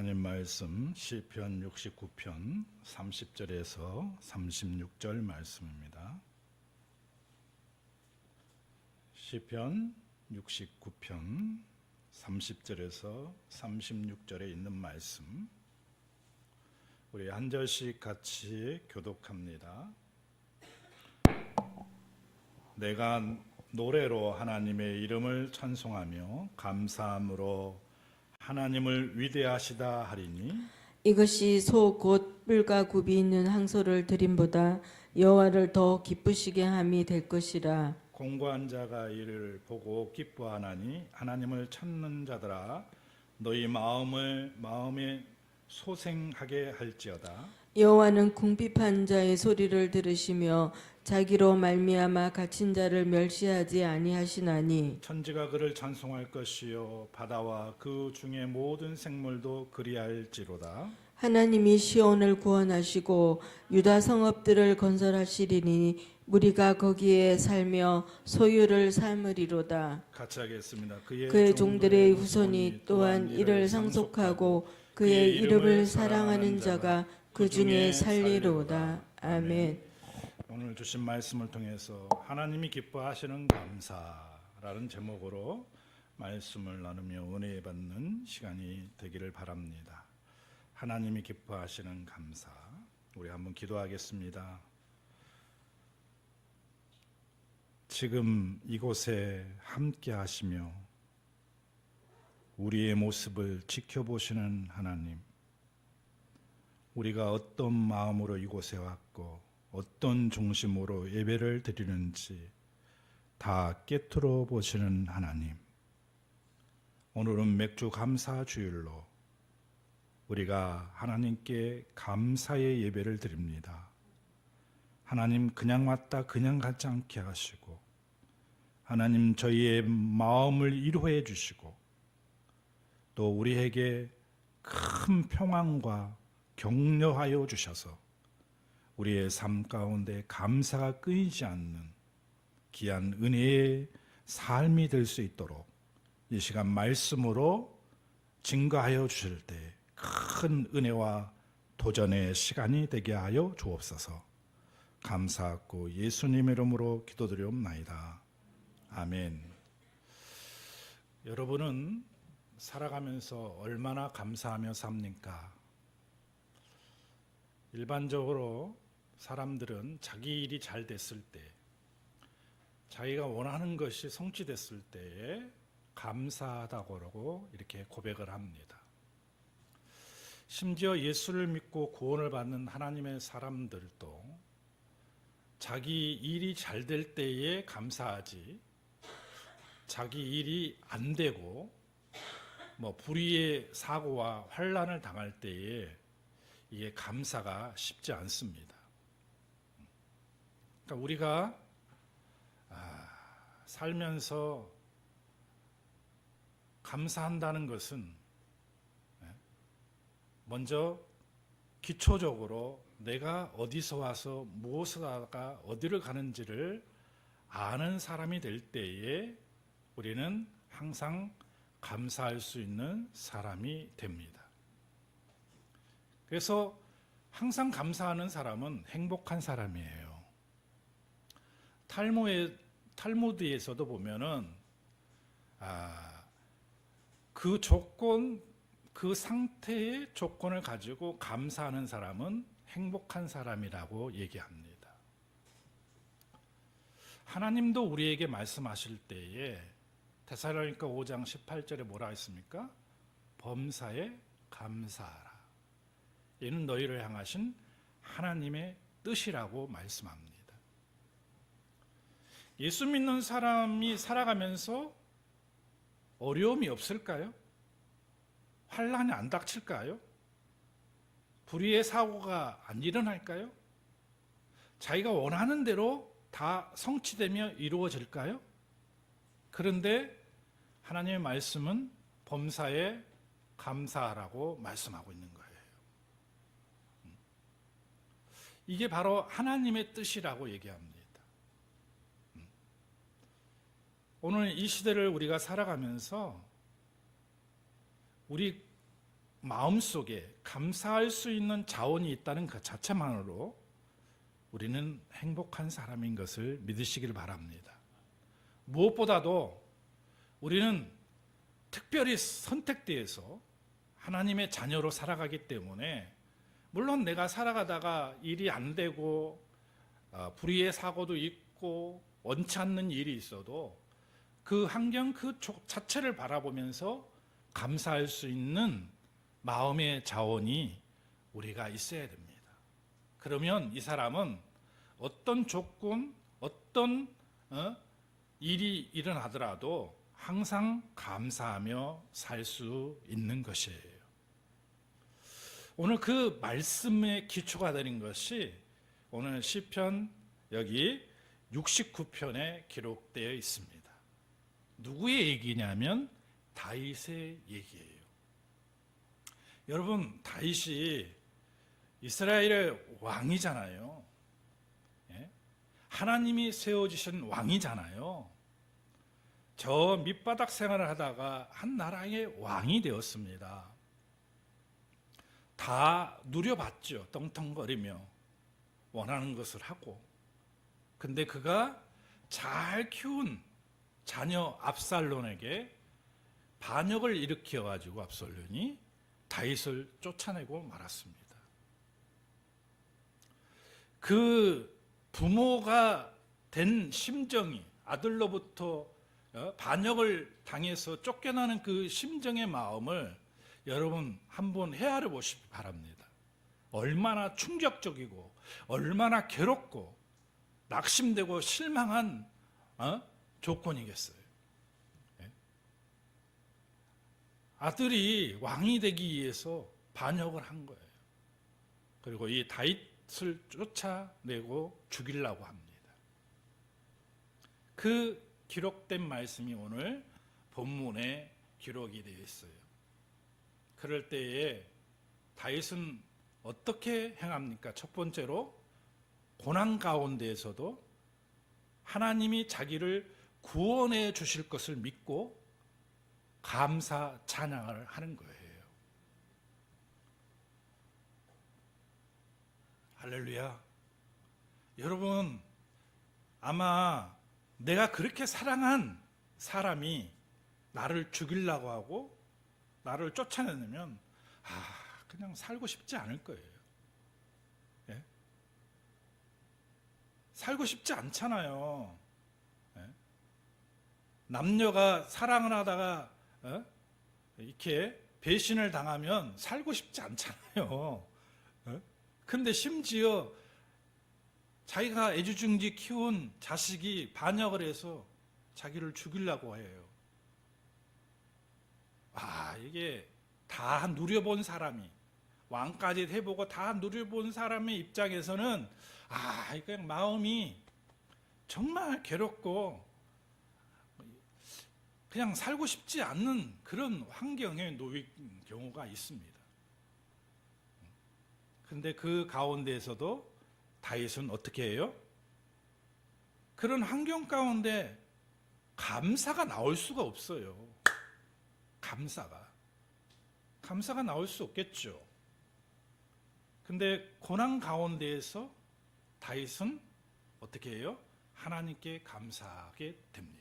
하나님 말씀 시편 69편 30절에서 36절 말씀입니다. 시편 69편 30절에서 36절에 있는 말씀, 우리 한 절씩 같이 교독합니다. 내가 노래로 하나님의 이름을 찬송하며 감사함으로 하나님을 위대하시다 하리니, 이것이 소 곧 뿔과 굽이 있는 항소를 드림보다 여호와를 더 기쁘시게 함이 될 것이라. 공고한 자가 이를 보고 기뻐하나니 하나님을 찾는 자들아 너희 마음에 소생하게 할지어다. 여호와는 궁핍한 자의 소리를 들으시며 자기로 말미암아 갇힌 자를 멸시하지 아니하시나니, 천지가 그를 찬송할 것이요 바다와 그 중에 모든 생물도 그리할지로다. 하나님이 시온을 구원하시고 유다 성읍들을 건설하시리니 무리가 거기에 살며 소유를 삼으리로다. 같이 하겠습니다. 그의 종들의 후손이 또한 이를 상속하고 그의 이름을 사랑하는 자가 그 중에 살리로다. 아멘. 오늘 주신 말씀을 통해서 하나님이 기뻐하시는 감사라는 제목으로 말씀을 나누며 은혜 받는 시간이 되기를 바랍니다. 하나님이 기뻐하시는 감사, 우리 한번 기도하겠습니다. 지금 이곳에 함께 하시며 우리의 모습을 지켜보시는 하나님, 우리가 어떤 마음으로 이곳에 왔고 어떤 중심으로 예배를 드리는지 다 꿰뚫어 보시는 하나님, 오늘은 맥주 감사 주일로 우리가 하나님께 감사의 예배를 드립니다. 하나님, 그냥 왔다 그냥 가지 않게 하시고 하나님, 저희의 마음을 이루해 주시고 또 우리에게 큰 평안과 격려하여 주셔서 우리의 삶 가운데 감사가 끊이지 않는 귀한 은혜의 삶이 될 수 있도록 이 시간 말씀으로 증거하여 주실 때 큰 은혜와 도전의 시간이 되게 하여 주옵소서. 감사하고 예수님의 이름으로 기도드리옵나이다. 아멘. 여러분은 살아가면서 얼마나 감사하며 삽니까? 일반적으로 사람들은 자기 일이 잘 됐을 때, 자기가 원하는 것이 성취됐을 때에 감사하다고 이렇게 고백을 합니다. 심지어 예수를 믿고 구원을 받는 하나님의 사람들도 자기 일이 잘 될 때에 감사하지, 자기 일이 안 되고 불의의 사고와 환난을 당할 때에 이게 감사가 쉽지 않습니다. 그러니까 우리가 살면서 감사한다는 것은 먼저 기초적으로 내가 어디서 와서 무엇을 하다가 어디를 가는지를 아는 사람이 될 때에 우리는 항상 감사할 수 있는 사람이 됩니다. 그래서 항상 감사하는 사람은 행복한 사람이에요. 탈무드에서도 보면은 그 조건, 그 상태의 조건을 가지고 감사하는 사람은 행복한 사람이라고 얘기합니다. 하나님도 우리에게 말씀하실 때에 데살로니가 5장 18절에 뭐라 했습니까? 범사에 감사하라. 이는 너희를 향하신 하나님의 뜻이라고 말씀합니다. 예수 믿는 사람이 살아가면서 어려움이 없을까요? 환난이 안 닥칠까요? 불의의 사고가 안 일어날까요? 자기가 원하는 대로 다 성취되며 이루어질까요? 그런데 하나님의 말씀은 범사에 감사하라고 말씀하고 있는 거예요. 이게 바로 하나님의 뜻이라고 얘기합니다. 오늘 이 시대를 우리가 살아가면서 우리 마음속에 감사할 수 있는 자원이 있다는 그 자체만으로 우리는 행복한 사람인 것을 믿으시길 바랍니다. 무엇보다도 우리는 특별히 선택되어서 하나님의 자녀로 살아가기 때문에, 물론 내가 살아가다가 일이 안 되고 불의의 사고도 있고 원치 않는 일이 있어도 그 환경 그 자체를 바라보면서 감사할 수 있는 마음의 자원이 우리가 있어야 됩니다. 그러면 이 사람은 어떤 조건, 어떤 일이 일어나더라도 항상 감사하며 살 수 있는 것이에요. 오늘 그 말씀의 기초가 되는 것이 오늘 시편 여기 69편에 기록되어 있습니다. 누구의 얘기냐면 다윗의 얘기예요. 여러분, 다윗이 이스라엘의 왕이잖아요. 예? 하나님이 세워주신 왕이잖아요. 저 밑바닥 생활을 하다가 한 나라의 왕이 되었습니다. 다 누려봤죠. 떵떵거리며 원하는 것을 하고. 근데 그가 잘 키운 자녀 압살론에게 반역을 일으켜가지고 압살론이 다윗을 쫓아내고 말았습니다. 그 부모가 된 심정이, 아들로부터 반역을 당해서 쫓겨나는 그 심정의 마음을 여러분 한번 헤아려 보시기 바랍니다. 얼마나 충격적이고 얼마나 괴롭고 낙심되고 실망한 조건이겠어요. 아들이 왕이 되기 위해서 반역을 한 거예요. 그리고 이 다윗을 쫓아내고 죽이려고 합니다. 그 기록된 말씀이 오늘 본문에 기록이 되어 있어요. 그럴 때에 다윗은 어떻게 행합니까? 첫 번째로 고난 가운데에서도 하나님이 자기를 구원해 주실 것을 믿고 감사 찬양을 하는 거예요. 할렐루야. 여러분, 아마 내가 그렇게 사랑한 사람이 나를 죽이려고 하고 나를 쫓아내면 그냥 살고 싶지 않을 거예요. 예? 살고 싶지 않잖아요. 예? 남녀가 사랑을 하다가 이렇게 배신을 당하면 살고 싶지 않잖아요. 근데 심지어 자기가 애지중지 키운 자식이 반역을 해서 자기를 죽이려고 해요. 이게 다 누려본 사람이, 왕까지 해보고 다 누려본 사람의 입장에서는 그냥 마음이 정말 괴롭고 그냥 살고 싶지 않는 그런 환경에 놓인 경우가 있습니다. 근데 그 가운데에서도 다윗은 어떻게 해요? 그런 환경 가운데 감사가 나올 수가 없어요. 감사가 나올 수 없겠죠. 근데 고난 가운데에서 다윗은 어떻게 해요? 하나님께 감사하게 됩니다.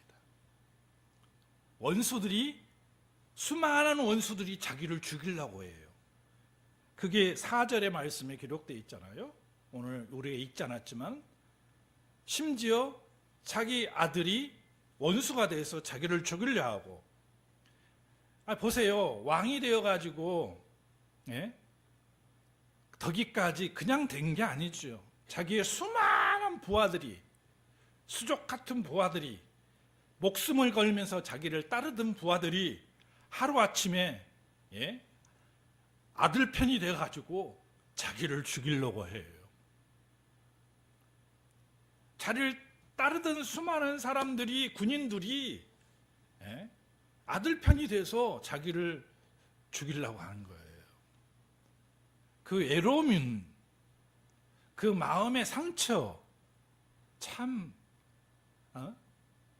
수많은 원수들이 자기를 죽이려고 해요. 그게 4절의 말씀에 기록되어 있잖아요. 오늘 우리가 읽지 않았지만 심지어 자기 아들이 원수가 돼서 자기를 죽이려 하고, 보세요. 왕이 되어가지고 덕이까지 그냥 된 게 아니죠. 자기의 수많은 부하들이, 수족 같은 부하들이, 목숨을 걸면서 자기를 따르던 부하들이 하루아침에 아들 편이 돼가지고 자기를 죽이려고 해요. 자기를 따르던 수많은 사람들이, 군인들이 아들 편이 돼서 자기를 죽이려고 하는 거예요. 그 외로움, 그 마음의 상처, 참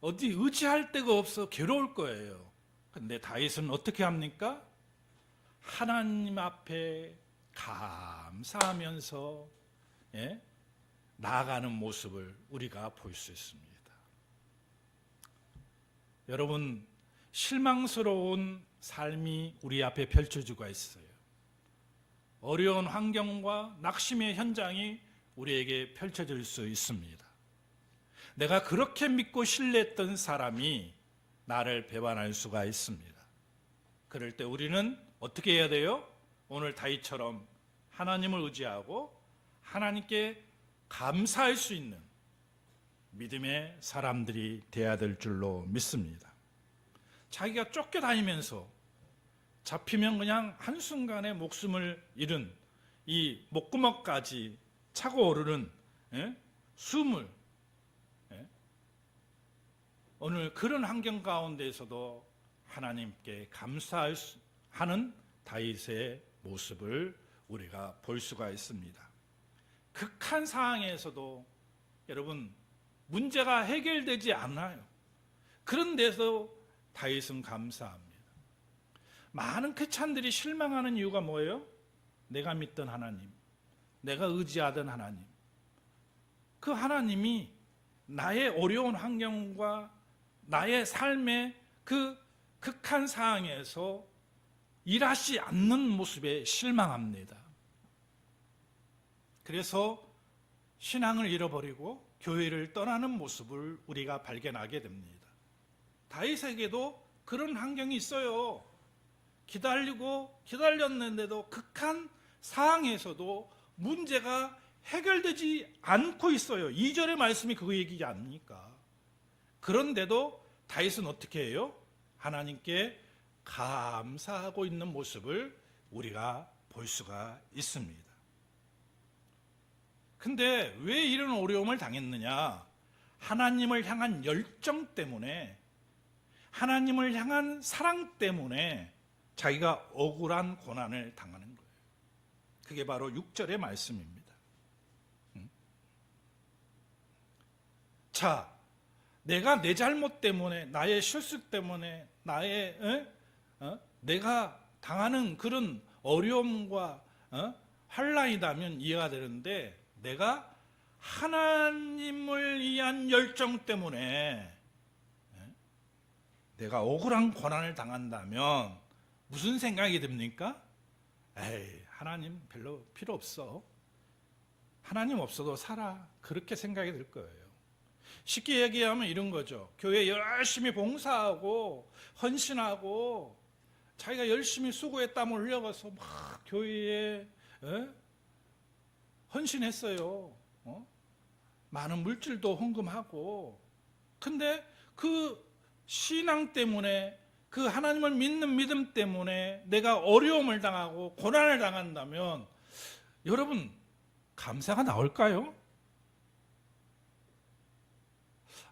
어디 의지할 데가 없어 괴로울 거예요. 근데 다윗은 어떻게 합니까? 하나님 앞에 감사하면서 나아가는 모습을 우리가 볼 수 있습니다. 여러분, 실망스러운 삶이 우리 앞에 펼쳐지고 있어요. 어려운 환경과 낙심의 현장이 우리에게 펼쳐질 수 있습니다. 내가 그렇게 믿고 신뢰했던 사람이 나를 배반할 수가 있습니다. 그럴 때 우리는 어떻게 해야 돼요? 오늘 다윗처럼 하나님을 의지하고 하나님께 감사할 수 있는 믿음의 사람들이 되어야 될 줄로 믿습니다. 자기가 쫓겨다니면서 잡히면 그냥 한순간에 목숨을 잃은 이 목구멍까지 차고 오르는 숨을 오늘 그런 환경 가운데에서도 하나님께 감사하는 다윗의 모습을 우리가 볼 수가 있습니다. 극한 상황에서도 여러분 문제가 해결되지 않아요. 그런데도 다윗은 감사합니다. 많은 크리스찬들이 실망하는 이유가 뭐예요? 내가 믿던 하나님, 내가 의지하던 하나님, 그 하나님이 나의 어려운 환경과 나의 삶의 그 극한 상황에서 일하지 않는 모습에 실망합니다. 그래서 신앙을 잃어버리고 교회를 떠나는 모습을 우리가 발견하게 됩니다. 다윗에게도 그런 환경이 있어요. 기다렸는데도 극한 상황에서도 문제가 해결되지 않고 있어요. 2절의 말씀이 그거 얘기지 않습니까? 그런데도 다윗은 어떻게 해요? 하나님께 감사하고 있는 모습을 우리가 볼 수가 있습니다. 근데 왜 이런 어려움을 당했느냐? 하나님을 향한 열정 때문에, 하나님을 향한 사랑 때문에 자기가 억울한 고난을 당하는 거예요. 그게 바로 6절의 말씀입니다. 자, 내가 내 잘못 때문에, 나의 실수 때문에, 내가 당하는 그런 어려움과 환난이라면 이해가 되는데, 내가 하나님을 위한 열정 때문에 내가 억울한 고난을 당한다면 무슨 생각이 듭니까? 에이, 하나님 별로 필요 없어. 하나님 없어도 살아. 그렇게 생각이 들 거예요. 쉽게 얘기하면 이런 거죠. 교회 열심히 봉사하고 헌신하고 자기가 열심히 수고에 땀을 흘려가서 막 교회에 헌신했어요. 많은 물질도 헌금하고. 근데 그 신앙 때문에, 그 하나님을 믿는 믿음 때문에 내가 어려움을 당하고 고난을 당한다면 여러분 감사가 나올까요?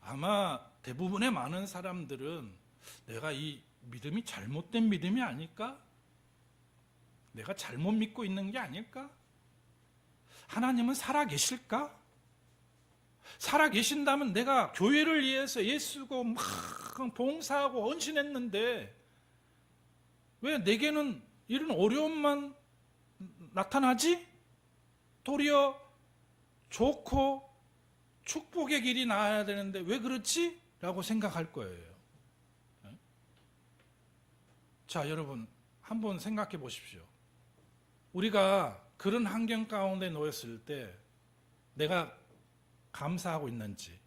아마 대부분의 많은 사람들은 내가 이 믿음이 잘못된 믿음이 아닐까? 내가 잘못 믿고 있는 게 아닐까? 하나님은 살아계실까? 살아계신다면 내가 교회를 위해서 애쓰고 막 봉사하고 헌신했는데 왜 내게는 이런 어려움만 나타나지? 도리어 좋고 축복의 길이 나아야 되는데 왜 그렇지? 라고 생각할 거예요. 자, 여러분 한번 생각해 보십시오. 우리가 그런 환경 가운데 놓였을 때 내가 감사하고 있는지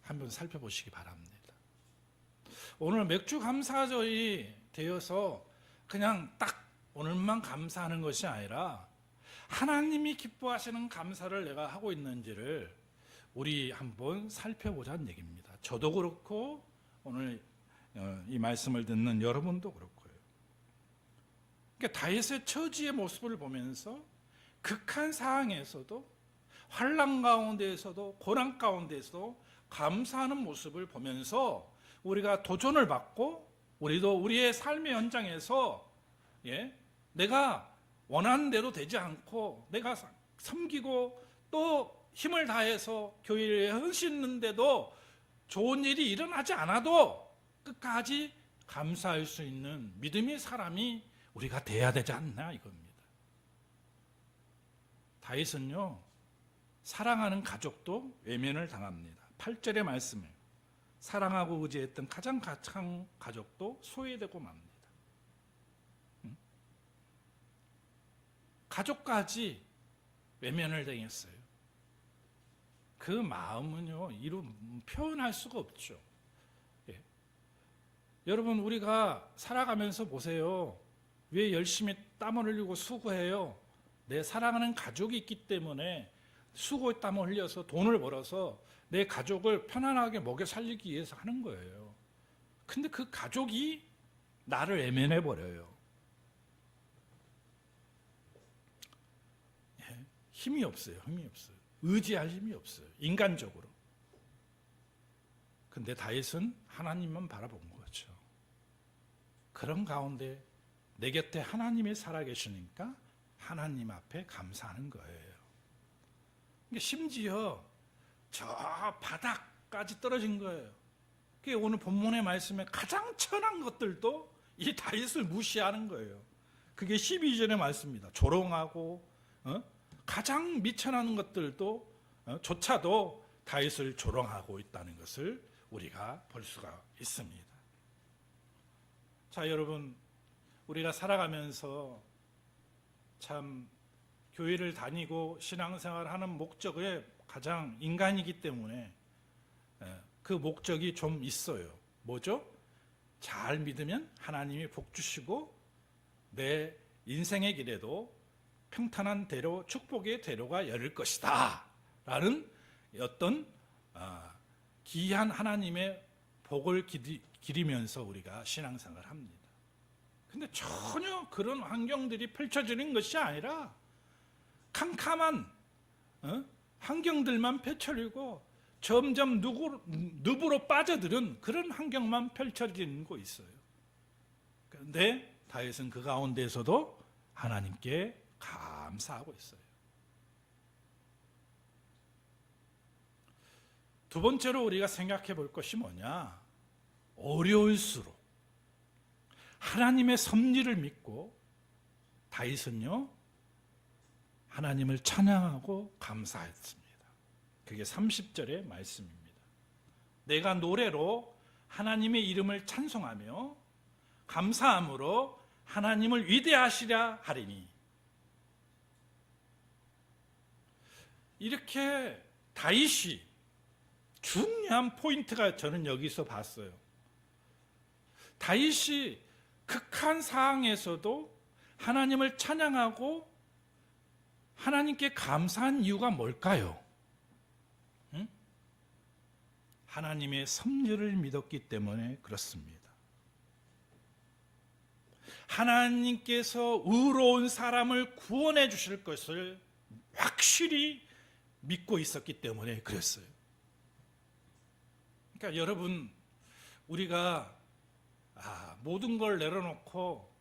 한번 살펴보시기 바랍니다. 오늘 맥주 감사절이 되어서 그냥 딱 오늘만 감사하는 것이 아니라 하나님이 기뻐하시는 감사를 내가 하고 있는지를 우리 한번 살펴보자는 얘기입니다. 저도 그렇고 오늘 이 말씀을 듣는 여러분도 그렇고요. 그러니까 다윗의 처지의 모습을 보면서 극한 상황에서도 환난 가운데에서도 고난 가운데에서도 감사하는 모습을 보면서 우리가 도전을 받고 우리도 우리의 삶의 현장에서 내가 원하는 대로 되지 않고 내가 섬기고 또 힘을 다해서 교회에 헌신했는데도 좋은 일이 일어나지 않아도 끝까지 감사할 수 있는 믿음의 사람이 우리가 돼야 되지 않나 이겁니다. 다윗은요, 사랑하는 가족도 외면을 당합니다. 8절의 말씀에 사랑하고 의지했던 가장 가까운 가족도 소외되고 맙니다. 가족까지 외면을 당했어요. 그 마음은요, 표현할 수가 없죠. 예. 여러분, 우리가 살아가면서 보세요. 왜 열심히 땀을 흘리고 수고해요? 내 사랑하는 가족이 있기 때문에 수고에 땀을 흘려서 돈을 벌어서 내 가족을 편안하게 먹여 살리기 위해서 하는 거예요. 근데 그 가족이 나를 외면해 버려요. 예. 힘이 없어요. 의지할 힘이 없어요. 인간적으로. 근데 다윗은 하나님만 바라본 거죠. 그런 가운데 내 곁에 하나님이 살아계시니까 하나님 앞에 감사하는 거예요. 심지어 저 바닥까지 떨어진 거예요. 오늘 본문의 말씀에 가장 천한 것들도 이 다윗을 무시하는 거예요. 그게 12절의 말씀입니다. 조롱하고 가장 미천한 것들도 조차도 다윗을 조롱하고 있다는 것을 우리가 볼 수가 있습니다. 자, 여러분, 우리가 살아가면서 참 교회를 다니고 신앙생활을 하는 목적에 가장 인간이기 때문에 그 목적이 좀 있어요. 뭐죠? 잘 믿으면 하나님이 복 주시고 내 인생의 길에도 평탄한 대로, 축복의 대로가 열릴 것이다 라는 어떤 기이한 하나님의 복을 기리면서 우리가 신앙생활을 합니다. 근데 전혀 그런 환경들이 펼쳐지는 것이 아니라 캄캄한 환경들만 펼쳐지고 점점 늪으로 빠져들은 그런 환경만 펼쳐지는 거 있어요. 그런데 다윗은 그 가운데서도 하나님께 감사하고 있어요. 두 번째로 우리가 생각해 볼 것이 뭐냐? 어려울수록 하나님의 섭리를 믿고 다윗은요, 하나님을 찬양하고 감사했습니다. 그게 30절의 말씀입니다. 내가 노래로 하나님의 이름을 찬송하며 감사함으로 하나님을 위대하시라 하리니. 이렇게 다윗이 중요한 포인트가 저는 여기서 봤어요. 다윗이 극한 상황에서도 하나님을 찬양하고 하나님께 감사한 이유가 뭘까요? 하나님의 섭리를 믿었기 때문에 그렇습니다. 하나님께서 의로운 사람을 구원해 주실 것을 확실히 믿고 있었기 때문에 그랬어요. 그러니까 여러분, 우리가 모든 걸 내려놓고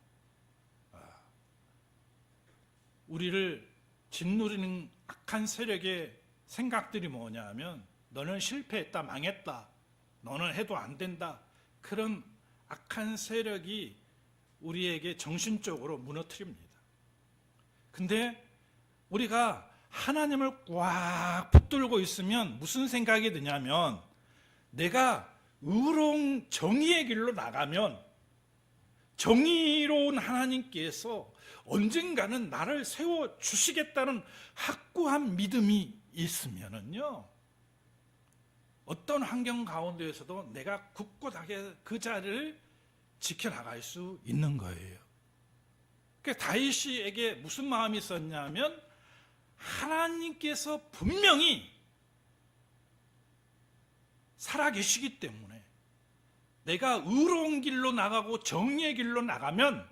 우리를 짓누르는 악한 세력의 생각들이 뭐냐 하면, 너는 실패했다, 망했다, 너는 해도 안 된다, 그런 악한 세력이 우리에게 정신적으로 무너뜨립니다. 근데 우리가 하나님을 꽉 붙들고 있으면 무슨 생각이 드냐면, 내가 의로운 정의의 길로 나가면 정의로운 하나님께서 언젠가는 나를 세워주시겠다는 확고한 믿음이 있으면은요, 어떤 환경 가운데에서도 내가 굳건하게 그 자리를 지켜나갈 수 있는 거예요. 그러니까 다윗에게 무슨 마음이 있었냐면, 하나님께서 분명히 살아계시기 때문에 내가 의로운 길로 나가고 정의의 길로 나가면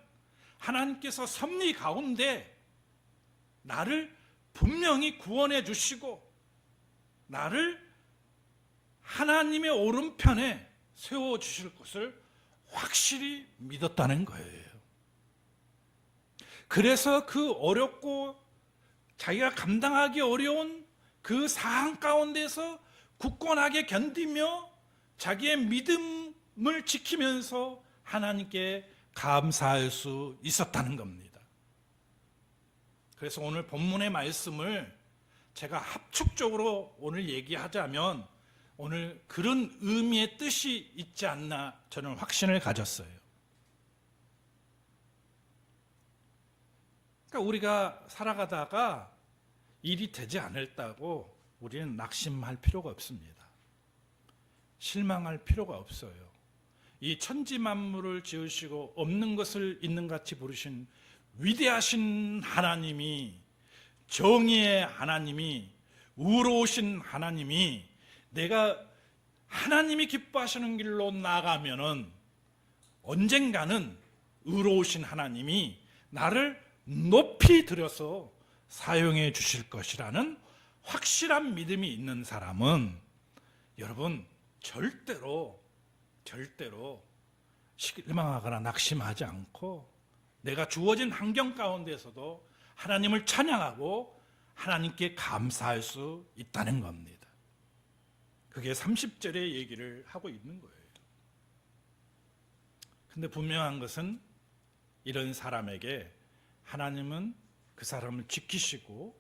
하나님께서 섭리 가운데 나를 분명히 구원해 주시고 나를 하나님의 오른편에 세워주실 것을 확실히 믿었다는 거예요. 그래서 그 어렵고 자기가 감당하기 어려운 그 상황 가운데서 굳건하게 견디며 자기의 믿음을 지키면서 하나님께 감사할 수 있었다는 겁니다. 그래서 오늘 본문의 말씀을 제가 합축적으로 오늘 얘기하자면 오늘 그런 의미의 뜻이 있지 않나 저는 확신을 가졌어요. 그러니까 우리가 살아가다가 일이 되지 않았다고 우리는 낙심할 필요가 없습니다. 실망할 필요가 없어요. 이 천지 만물을 지으시고 없는 것을 있는 같이 부르신 위대하신 하나님이, 정의의 하나님이, 의로우신 하나님이, 내가 하나님이 기뻐하시는 길로 나가면은 언젠가는 의로우신 하나님이 나를 높이 들여서 사용해 주실 것이라는 확실한 믿음이 있는 사람은 여러분 절대로 실망하거나 낙심하지 않고 내가 주어진 환경 가운데서도 하나님을 찬양하고 하나님께 감사할 수 있다는 겁니다. 그게 30절의 얘기를 하고 있는 거예요. 근데 분명한 것은 이런 사람에게 하나님은 그 사람을 지키시고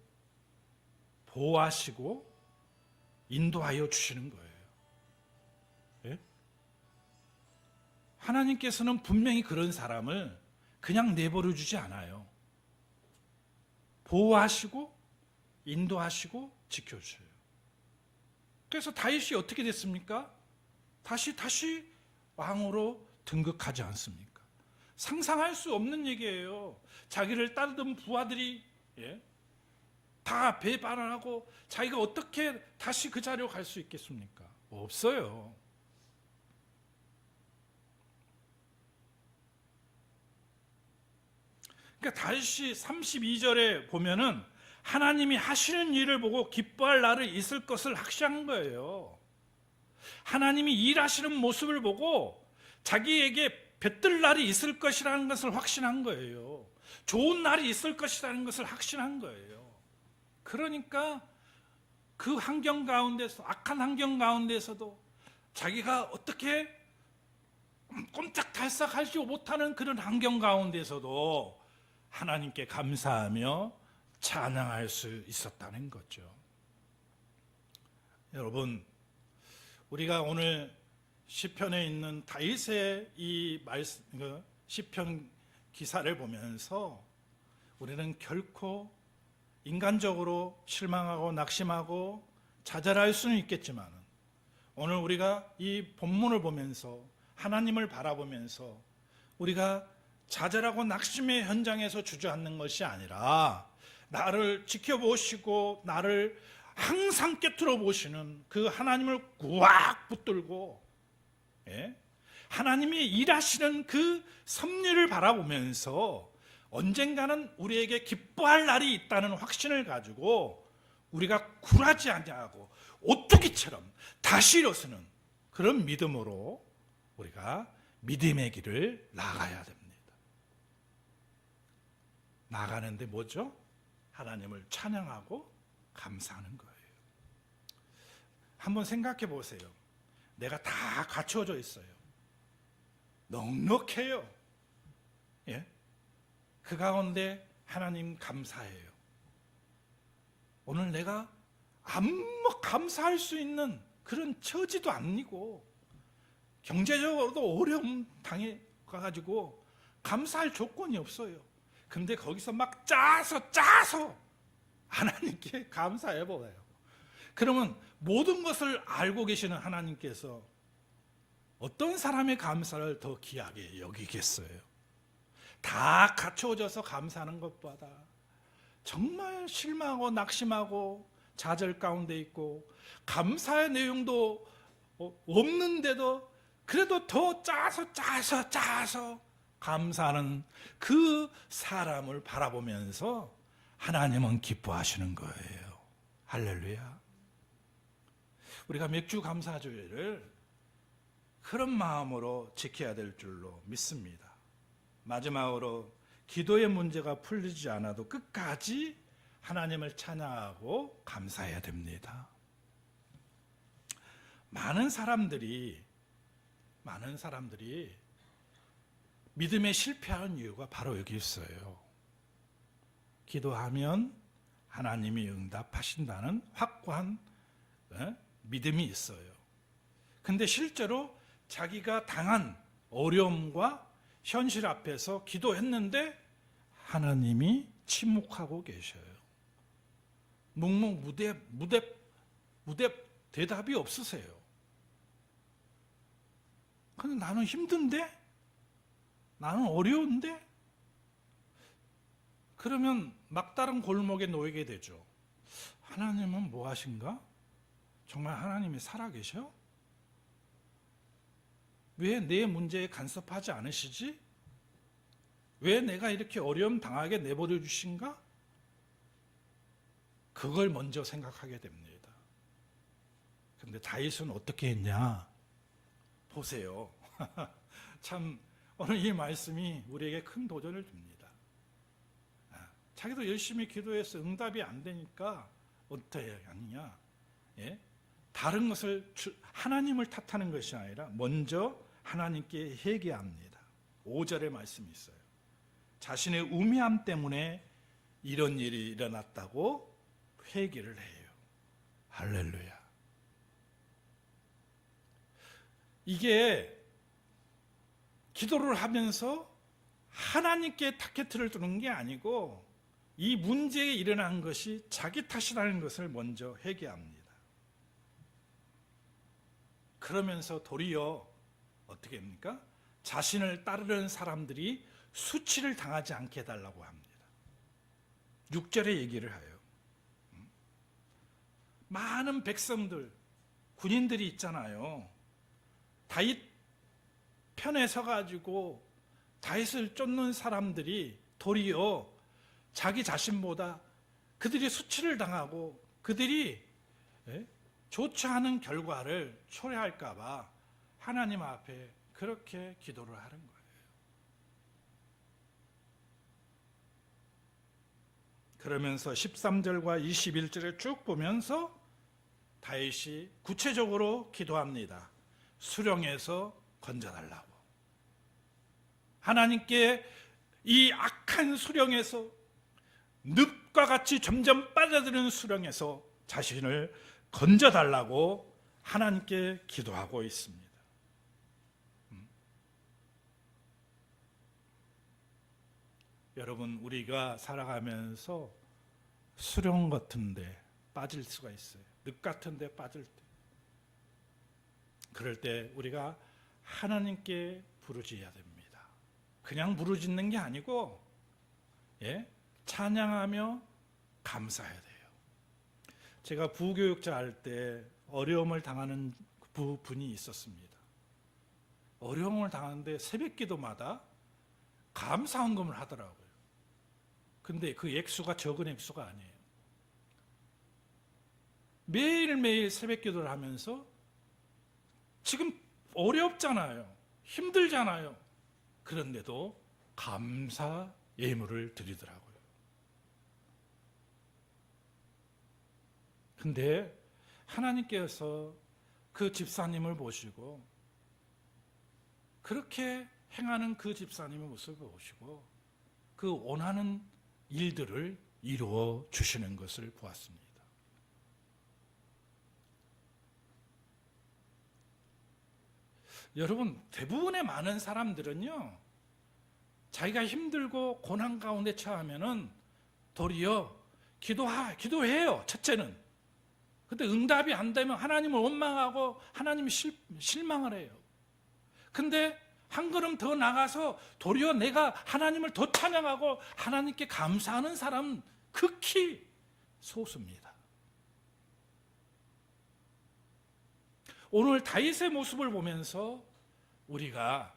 보호하시고 인도하여 주시는 거예요. 예? 하나님께서는 분명히 그런 사람을 그냥 내버려 주지 않아요. 보호하시고 인도하시고 지켜주셔요. 그래서 다윗이 어떻게 됐습니까? 다시 왕으로 등극하지 않습니까? 상상할 수 없는 얘기예요. 자기를 따르던 부하들이 다 배반하고 자기가 어떻게 다시 그 자리로 갈 수 있겠습니까? 없어요. 그러니까 다시 32절에 보면은 하나님이 하시는 일을 보고 기뻐할 날이 있을 것을 확신한 거예요. 하나님이 일하시는 모습을 보고 자기에게 뱉을 날이 있을 것이라는 것을 확신한 거예요. 좋은 날이 있을 것이라는 것을 확신한 거예요. 그러니까 그 환경 가운데서, 악한 환경 가운데서도 자기가 어떻게 꼼짝달싹하지 못하는 그런 환경 가운데서도 하나님께 감사하며 찬양할 수 있었다는 거죠. 여러분, 우리가 오늘 시편에 있는 다윗의 이 시편 기사를 보면서 우리는 결코 인간적으로 실망하고 낙심하고 좌절할 수는 있겠지만 오늘 우리가 이 본문을 보면서 하나님을 바라보면서 우리가 좌절하고 낙심의 현장에서 주저앉는 것이 아니라 나를 지켜보시고 나를 항상 꿰뚫어 보시는 그 하나님을 꽉 붙들고 하나님이 일하시는 그 섭리를 바라보면서 언젠가는 우리에게 기뻐할 날이 있다는 확신을 가지고 우리가 굴하지 아니하고 오뚜기처럼 다시 일어서는 그런 믿음으로 우리가 믿음의 길을 나가야 됩니다. 나가는데 뭐죠? 하나님을 찬양하고 감사하는 거예요. 한번 생각해 보세요. 내가 다 갖춰져 있어요. 넉넉해요. 그 가운데 하나님 감사해요. 오늘 내가 아무 감사할 수 있는 그런 처지도 아니고 경제적으로도 어려움 당해가지고 감사할 조건이 없어요. 근데 거기서 막 짜서 하나님께 감사해보아요. 그러면 모든 것을 알고 계시는 하나님께서 어떤 사람의 감사를 더 귀하게 여기겠어요? 다 갖춰져서 감사하는 것보다 정말 실망하고 낙심하고 좌절 가운데 있고 감사의 내용도 없는데도 그래도 더 짜서 감사하는 그 사람을 바라보면서 하나님은 기뻐하시는 거예요. 할렐루야. 우리가 맥주 감사주일을 그런 마음으로 지켜야 될 줄로 믿습니다. 마지막으로 기도의 문제가 풀리지 않아도 끝까지 하나님을 찬양하고 감사해야 됩니다. 많은 사람들이 믿음에 실패하는 이유가 바로 여기 있어요. 기도하면 하나님이 응답하신다는 확고한 믿음이 있어요. 근데 실제로 자기가 당한 어려움과 현실 앞에서 기도했는데 하나님이 침묵하고 계셔요. 묵묵무대 대답이 없으세요. 근데 나는 힘든데? 나는 어려운데? 그러면 막다른 골목에 놓이게 되죠. 하나님은 뭐 하신가? 정말 하나님이 살아계셔? 왜 내 문제에 간섭하지 않으시지? 왜 내가 이렇게 어려움 당하게 내버려 주신가? 그걸 먼저 생각하게 됩니다. 근데 다윗은 어떻게 했냐? 보세요. 참 오늘 이 말씀이 우리에게 큰 도전을 줍니다. 자기도 열심히 기도해서 응답이 안 되니까 어떻게 하느냐? 예? 다른 것을 하나님을 탓하는 것이 아니라 먼저 하나님께 회개합니다. 5절의 말씀이 있어요. 자신의 우매함 때문에 이런 일이 일어났다고 회개를 해요. 할렐루야. 이게 기도를 하면서 하나님께 타겟을 두는 게 아니고 이 문제에 일어난 것이 자기 탓이라는 것을 먼저 회개합니다. 그러면서 도리어 어떻게 합니까? 자신을 따르는 사람들이 수치를 당하지 않게 해달라고 합니다. 6절에 얘기를 해요. 많은 백성들, 군인들이 있잖아요. 다윗 편에 서가지고 다윗을 쫓는 사람들이 도리어 자기 자신보다 그들이 수치를 당하고 그들이 좋지 않은 결과를 초래할까 봐 하나님 앞에 그렇게 기도를 하는 거예요. 그러면서 13절과 21절을 쭉 보면서 다윗이 구체적으로 기도합니다. 수령에서 건져달라고. 하나님께 이 악한 수령에서 늪과 같이 점점 빠져드는 수령에서 자신을 건져달라고 하나님께 기도하고 있습니다. 여러분, 우리가 살아가면서 수렁 같은데 빠질 수가 있어요. 늪 같은데 빠질 때. 그럴 때 우리가 하나님께 부르짖어야 됩니다. 그냥 부르짖는 게 아니고 찬양하며 감사해야 돼요. 제가 부교육자 할 때 어려움을 당하는 분이 있었습니다. 어려움을 당하는데 새벽기도마다 감사헌금을 하더라고요. 근데 그 액수가 적은 액수가 아니에요. 매일매일 새벽기도를 하면서 지금 어렵잖아요. 힘들잖아요. 그런데도 감사 예물을 드리더라고요. 근데 하나님께서 그 집사님을 보시고 그렇게 행하는 그 집사님의 모습을 보시고 그 원하는 일들을 이루어 주시는 것을 보았습니다. 여러분, 대부분의 많은 사람들은요, 자기가 힘들고 고난 가운데 처하면은 도리어 기도해요. 첫째는. 근데 응답이 안 되면 하나님을 원망하고 하나님이 실망을 해요. 근데 한 걸음 더 나가서 도리어 내가 하나님을 더 찬양하고 하나님께 감사하는 사람은 극히 소수입니다. 오늘 다윗의 모습을 보면서 우리가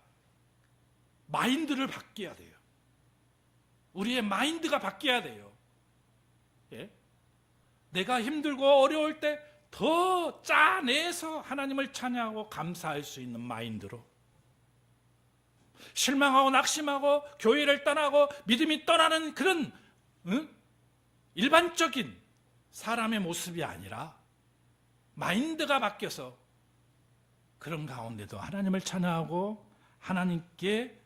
마인드를 바뀌어야 돼요. 우리의 마인드가 바뀌어야 돼요. 내가 힘들고 어려울 때 더 짜내서 하나님을 찬양하고 감사할 수 있는 마인드로, 실망하고 낙심하고 교회를 떠나고 믿음이 떠나는 그런 일반적인 사람의 모습이 아니라 마인드가 바뀌어서 그런 가운데도 하나님을 찬양하고 하나님께